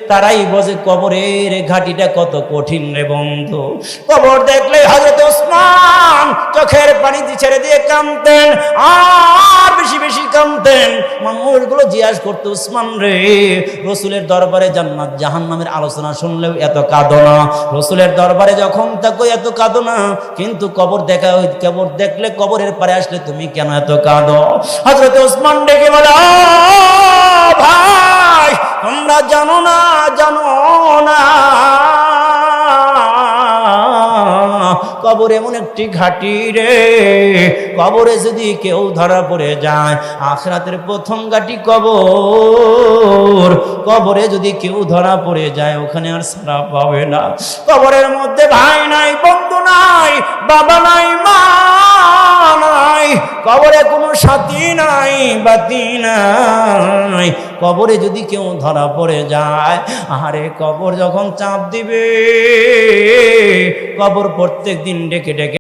তারাই বোঝে কবরের ঘাটিটা কত কঠিন রে বন্ধু। কবর দেখলে হযরত ওসমান চোখের পানি ছেড়ে দিয়ে কাঁদতেন, আর বেশি বেশি কাঁদতেন। মানুষগুলো জিজ্ঞাসা করতো, ওসমান রে, রসুলের দরবারে জান্নাত জাহান্নামের আলোচনা শুনলেও এত কাঁদো না, রসুলের দরবারে যখন থাকো এত কাঁদো না, কিন্তু কবর দেখলে কবরের পারে আসলে তুমি কেন এত কাঁদো? হযরত ওসমান ডেকে বলে, ভাই তোমরা জানো না কবর এমন একটি ঘাটি রে, কবরে যদি কেউ ধরা পড়ে যায়, আখিরাতের প্রথম ঘাটি কবর, কবরে যদি কেউ ধরা পড়ে যায় ওখানে আর ছাড়া পাবে না। কবরের মধ্যে ভাই নাই, বন্ধু নাই, বাবা নাই, মা নাই, কবরে কোনো সাথী নাই, বাতি নাই। কবরে যদি কেউ ধরা পড়ে যায়, আরে কবর যখন চাপ দিবে, কবর প্রত্যেক দিন ডেকে ডেকে